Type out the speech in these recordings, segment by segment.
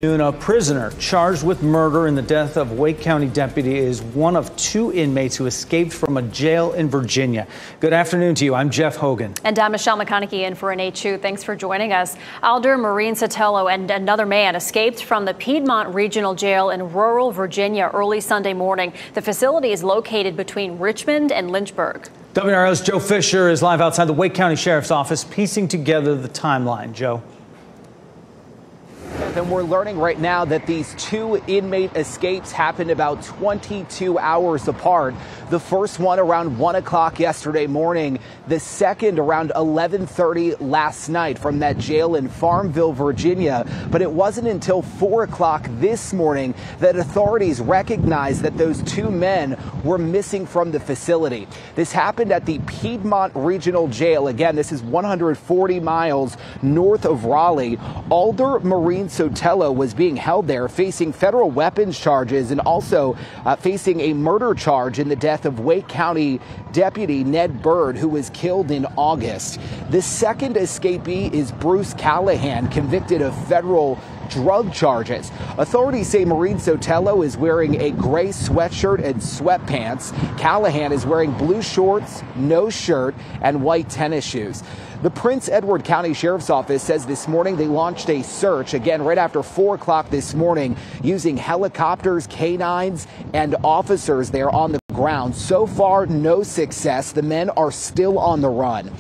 A prisoner charged with murder in the death of Wake County deputy is one of two inmates who escaped from a jail in Virginia. Good afternoon to you. I'm Jeff Hogan. And I'm Michelle McConaughey in for an H2. Thanks for joining us. Alder Marin-Sotelo and another man escaped from the Piedmont Regional Jail in rural Virginia early Sunday morning. The facility is located between Richmond and Lynchburg. WRAL's Joe Fisher is live outside the Wake County Sheriff's Office, piecing together the timeline. Joe. And we're learning right now that these two inmate escapes happened about 22 hours apart. The first one around 1 o'clock yesterday morning, the second around 11:30 last night from that jail in Farmville, Virginia. But it wasn't until 4 o'clock this morning that authorities recognized that those two men were missing from the facility. This happened at the Piedmont Regional Jail. Again, this is 140 miles north of Raleigh. Alder Marin-Sotelo was being held there facing federal weapons charges and also facing a murder charge in the death of Wake County Deputy Ned Byrd, who was killed in August. The second escapee is Bruce Callahan, convicted of federal drug charges. Authorities say Marin-Sotelo is wearing a gray sweatshirt and sweatpants. Callahan is wearing blue shorts, no shirt, and white tennis shoes. The Prince Edward County Sheriff's Office says this morning they launched a search, again, right after 4 o'clock this morning, using helicopters, canines, and officers there on the ground. So far, no success. The men are still on the run.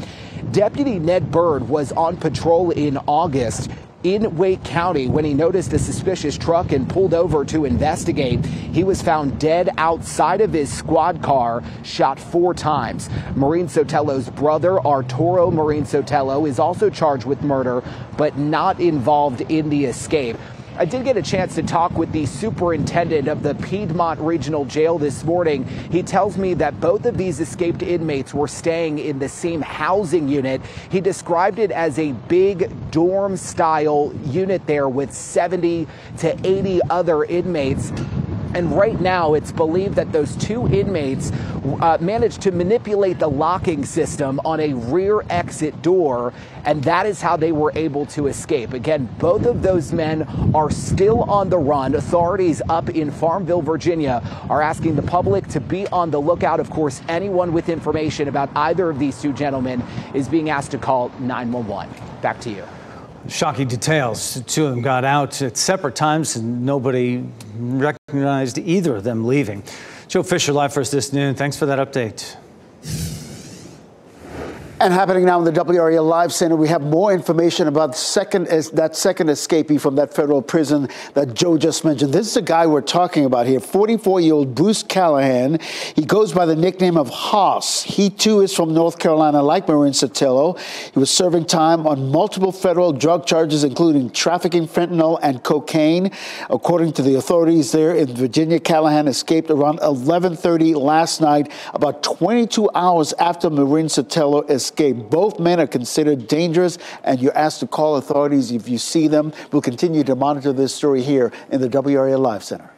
Deputy Ned Byrd was on patrol in August in Wake County when he noticed a suspicious truck and pulled over to investigate. He was found dead outside of his squad car, shot 4 times. Marin-Sotelo's brother, Arturo Marin-Sotelo, is also charged with murder, but not involved in the escape. I did get a chance to talk with the superintendent of the Piedmont Regional Jail this morning. He tells me that both of these escaped inmates were staying in the same housing unit. He described it as a big dorm-style unit there with 70 to 80 other inmates. And right now, it's believed that those two inmates managed to manipulate the locking system on a rear exit door, and that is how they were able to escape. Again, both of those men are still on the run. Authorities up in Farmville, Virginia, are asking the public to be on the lookout. Of course, anyone with information about either of these two gentlemen is being asked to call 911. Back to you. Shocking details. The two of them got out at separate times and nobody recognized either of them leaving. Joe Fisher live for us this noon. Thanks for that update. And happening now in the WRAL Live Center, we have more information about that second escapee from that federal prison that Joe just mentioned. This is the guy we're talking about here, 44-year-old Bruce Callahan. He goes by the nickname of Hoss. He, too, is from North Carolina, like Marin-Sotelo. He was serving time on multiple federal drug charges, including trafficking fentanyl and cocaine. According to the authorities there in Virginia, Callahan escaped around 11:30 last night, about 22 hours after Marin-Sotelo escaped. Both men are considered dangerous, and you're asked to call authorities if you see them. We'll continue to monitor this story here in the WRAL Live Center.